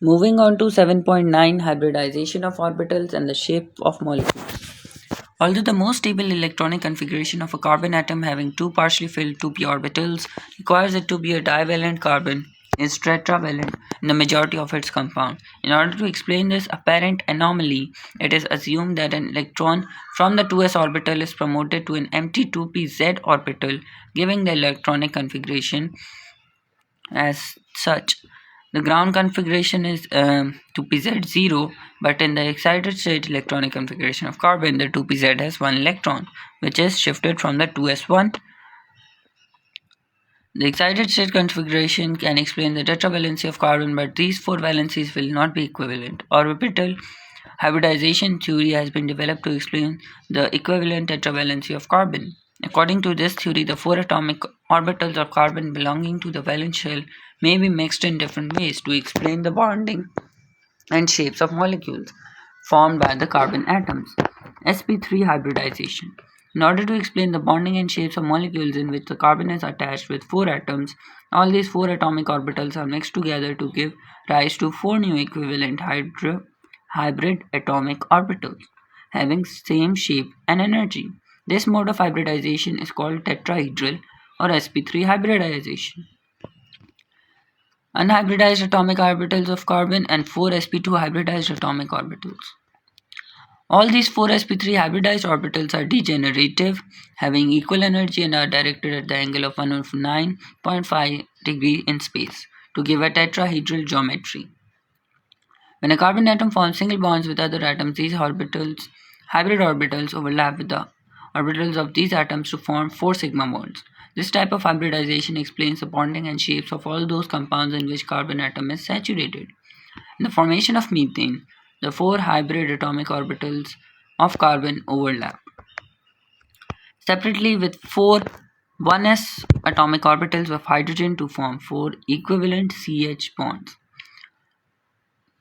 Moving on to 7.9, hybridization of orbitals and the shape of molecules. Although the most stable electronic configuration of a carbon atom having two partially filled 2p orbitals requires it to be a divalent carbon is tetravalent in the majority of its compound. In order to explain this apparent anomaly, it is assumed that an electron from the 2s orbital is promoted to an empty 2pz orbital, giving the electronic configuration as such. The ground configuration is 2pz0, but in the excited state electronic configuration of carbon, the 2pz has one electron, which is shifted from the 2s1. The excited state configuration can explain the tetravalency of carbon, but these four valencies will not be equivalent. Orbital hybridization theory has been developed to explain the equivalent tetravalency of carbon. According to this theory, the four atomic orbitals of carbon belonging to the valence shell may be mixed in different ways to explain the bonding and shapes of molecules formed by the carbon atoms. sp3 hybridization. In order to explain the bonding and shapes of molecules in which the carbon is attached with four atoms, all these four atomic orbitals are mixed together to give rise to four new equivalent hybrid atomic orbitals having same shape and energy. This mode of hybridization is called tetrahedral or sp3 hybridization. Unhybridized atomic orbitals of carbon and 4 sp2 hybridized atomic orbitals. All these 4 sp3 hybridized orbitals are degenerative, having equal energy and are directed at the angle of 109.5 degree in space to give a tetrahedral geometry. When a carbon atom forms single bonds with other atoms, these hybrid orbitals, overlap with the orbitals of these atoms to form 4 sigma bonds. This type of hybridization explains the bonding and shapes of all those compounds in which carbon atom is saturated. In the formation of methane, the 4 hybrid atomic orbitals of carbon overlap separately with 4 1s atomic orbitals of hydrogen to form 4 equivalent CH bonds.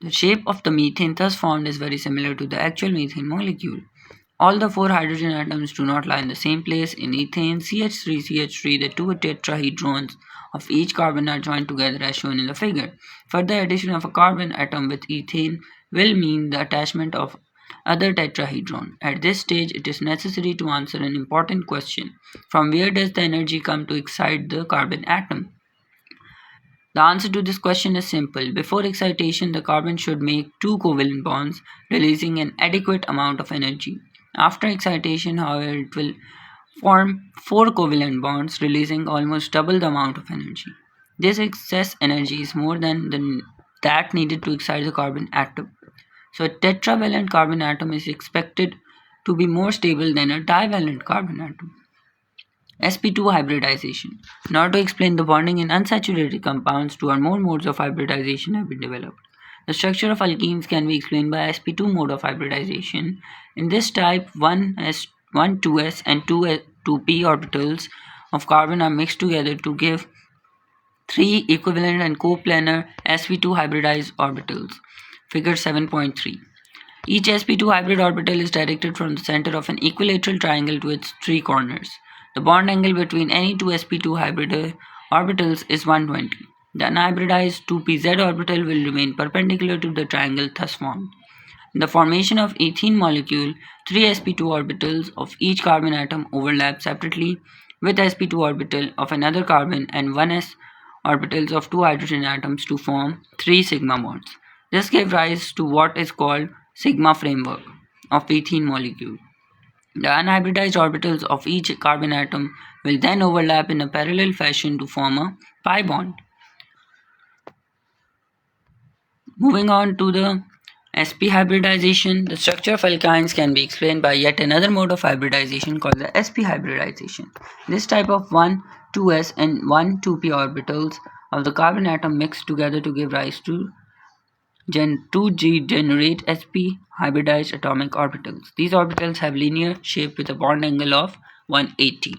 The shape of the methane thus formed is very similar to the actual methane molecule. All the 4 hydrogen atoms do not lie in the same place. In ethane, CH3, the 2 tetrahedrons of each carbon are joined together as shown in the figure. Further addition of a carbon atom with ethane will mean the attachment of other tetrahedron. At this stage, it is necessary to answer an important question. From where does the energy come to excite the carbon atom? The answer to this question is simple. Before excitation, the carbon should make 2 covalent bonds, releasing an adequate amount of energy. After excitation, however, it will form 4 covalent bonds, releasing almost double the amount of energy. This excess energy is more than that needed to excite the carbon atom. So a tetravalent carbon atom is expected to be more stable than a divalent carbon atom. sp2 hybridization. In order to explain the bonding in unsaturated compounds, two or more modes of hybridization have been developed. The structure of alkenes can be explained by sp2 mode of hybridization. In this type, 2s and 2p orbitals of carbon are mixed together to give 3 equivalent and coplanar sp2 hybridized orbitals. Figure 7.3. Each sp2 hybrid orbital is directed from the center of an equilateral triangle to its 3 corners. The bond angle between any two sp2 hybrid orbitals is 120. The unhybridized 2pz orbital will remain perpendicular to the triangle thus formed. In the formation of ethene molecule, 3 sp2 orbitals of each carbon atom overlap separately with sp2 orbital of another carbon and 1s orbitals of 2 hydrogen atoms to form 3 sigma bonds. This gave rise to what is called sigma framework of ethene molecule. The unhybridized orbitals of each carbon atom will then overlap in a parallel fashion to form a pi bond. Moving on to the sp hybridization, the structure of alkynes can be explained by yet another mode of hybridization called the sp hybridization. This type of 1, 2s and 1, 2p orbitals of the carbon atom mix together to give rise to generate sp hybridized atomic orbitals. These orbitals have linear shape with a bond angle of 180.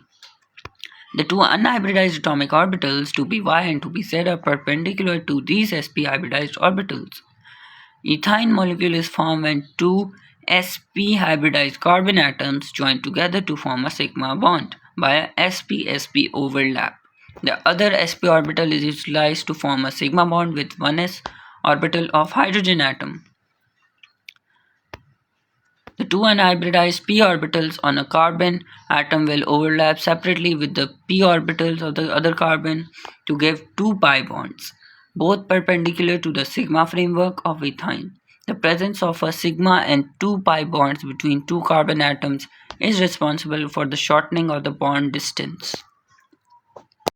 The two unhybridized atomic orbitals 2py and 2pz are perpendicular to these sp hybridized orbitals. Ethyne molecule is formed when two sp hybridized carbon atoms join together to form a sigma bond by a sp-sp overlap. The other sp orbital is utilized to form a sigma bond with 1s orbital of hydrogen atom. The two unhybridized p orbitals on a carbon atom will overlap separately with the p orbitals of the other carbon to give two pi bonds, both perpendicular to the sigma framework of ethine. The presence of a sigma and two pi bonds between two carbon atoms is responsible for the shortening of the bond distance.